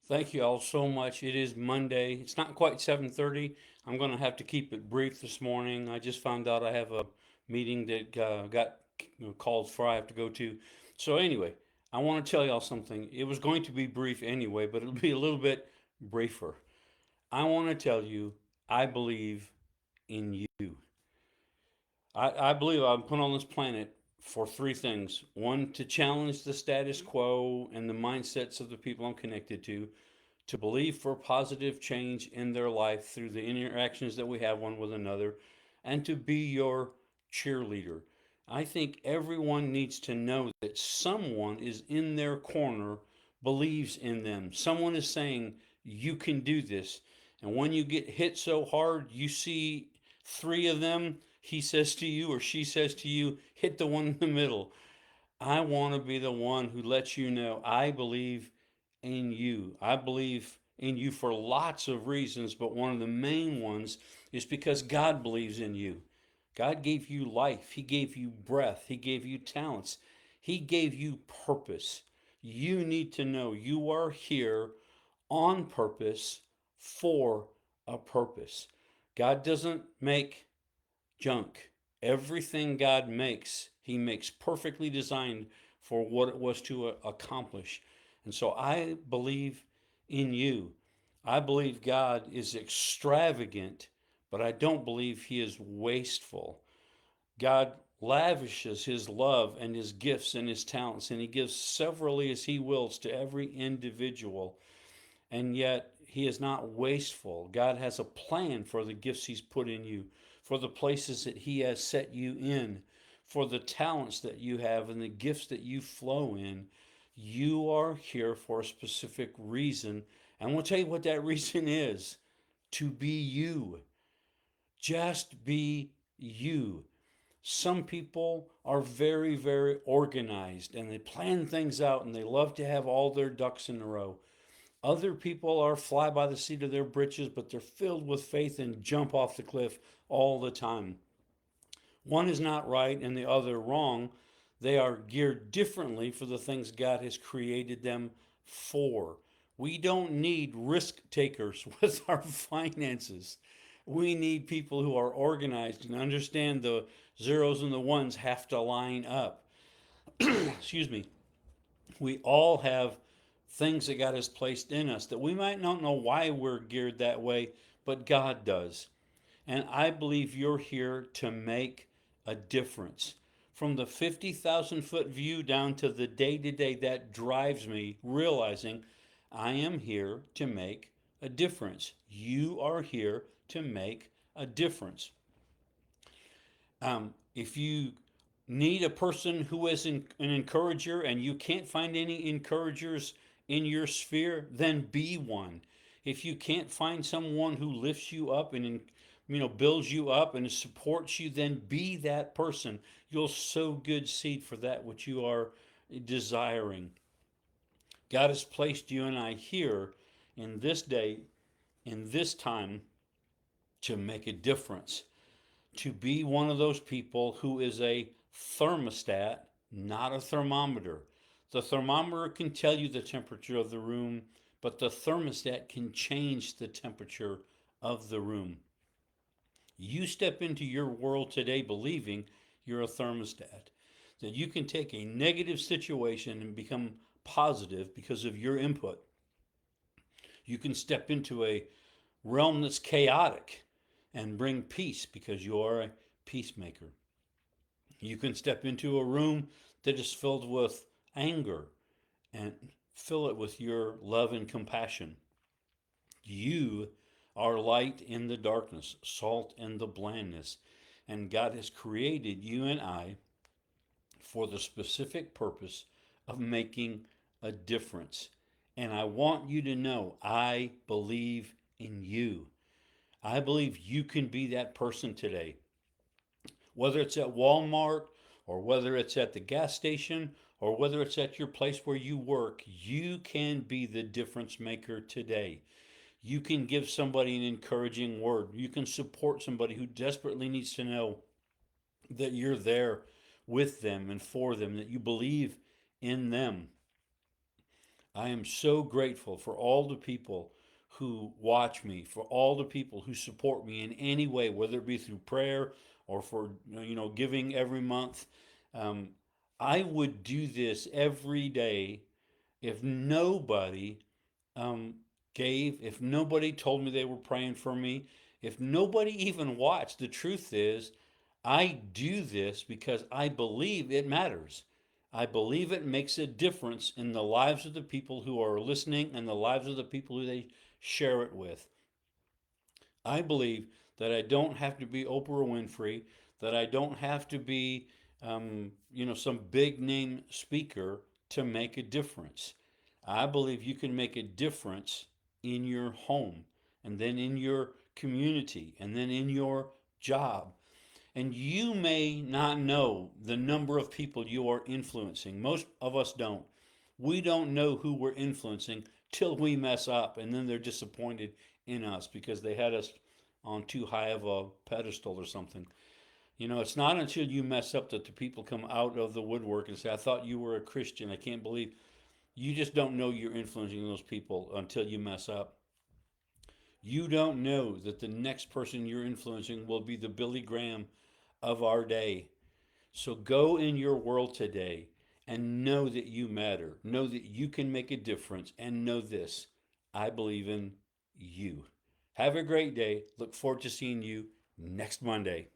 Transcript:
Thank you all so much. It is Monday. It's not quite 7:30. I'm going to have to keep it brief this morning. I just found out I have a meeting that got called for I have to go to. So anyway, I want to tell y'all something. It was going to be brief anyway, but it'll be a little bit briefer. I want to tell you, I believe in you. I believe I'm put on this planet for three things. One, to challenge the status quo and the mindsets of the people I'm connected to believe for positive change in their life through the interactions that we have one with another, and to be your cheerleader. I think everyone needs to know that someone is in their corner, believes in them. Someone is saying, you can do this. And when you get hit so hard, you see three of them, he says to you or she says to you, hit the one in the middle. I want to be the one who lets you know I believe in you. I believe in you for lots of reasons, but one of the main ones is because God believes in you. God gave you life, He gave you breath, He gave you talents, He gave you purpose. You need to know you are here on purpose for a purpose. God doesn't make junk. Everything God makes, He makes perfectly designed for what it was to accomplish. And so I believe in you. I believe God is extravagant, but I don't believe He is wasteful. God lavishes His love and His gifts and His talents, and He gives severally as He wills to every individual. And yet He is not wasteful. God has a plan for the gifts He's put in you, for the places that He has set you in, for the talents that you have and the gifts that you flow in. You are here for a specific reason. And we'll tell you what that reason is: to be you. Just be you. Some people are very, very organized and they plan things out and they love to have all their ducks in a row. Other people are fly by the seat of their britches, but they're filled with faith and jump off the cliff all the time. One is not right and the other wrong. They are geared differently for the things God has created them for. We don't need risk takers with our finances. We need people who are organized and understand the zeros and the ones have to line up. Excuse me. We all have things that God has placed in us that we might not know why we're geared that way, but God does. And I believe you're here to make a difference. From the 50,000 foot view down to the day to day, that drives me realizing I am here to make a difference. You are here to make a difference. If you need a person who is an encourager and you can't find any encouragers in your sphere, then be one. If you can't find someone who lifts you up and builds you up and supports you, then be that person. You'll sow good seed for that which you are desiring. God has placed you and I here in this day, in this time, to make a difference, to be one of those people who is a thermostat, not a thermometer. The thermometer can tell you the temperature of the room, but the thermostat can change the temperature of the room. You step into your world today believing you're a thermostat, that you can take a negative situation and become positive because of your input. You can step into a realm that's chaotic and bring peace because you are a peacemaker. You can step into a room that is filled with anger and fill it with your love and compassion. You are light in the darkness, salt in the blandness. And God has created you and I for the specific purpose of making a difference. And I want you to know I believe in you. I believe you can be that person today. Whether it's at Walmart or whether it's at the gas station or whether it's at your place where you work, you can be the difference maker today. You can give somebody an encouraging word. You can support somebody who desperately needs to know that you're there with them and for them, that you believe in them. I am so grateful for all the people who watch me, for all the people who support me in any way, whether it be through prayer or for giving every month. Um, I would do this every day if nobody um, gave, if nobody told me they were praying for me, if nobody even watched. The truth is, I do this because I believe it matters. I believe it makes a difference in the lives of the people who are listening and the lives of the people who they share it with. I believe that I don't have to be Oprah Winfrey, that I don't have to be, some big name speaker to make a difference. I believe you can make a difference in your home, and then in your community, and then in your job. And you may not know the number of people you are influencing. Most of us don't. We don't know who we're influencing till we mess up, and then they're disappointed in us because they had us on too high of a pedestal or something. It's not until you mess up that the people come out of the woodwork and say, I thought you were a Christian. I can't believe. You just don't know you're influencing those people until you mess up. You don't know that the next person you're influencing will be the Billy Graham of our day. So go in your world today and know that you matter. Know that you can make a difference. And know this: I believe in you. Have a great day. Look forward to seeing you next Monday.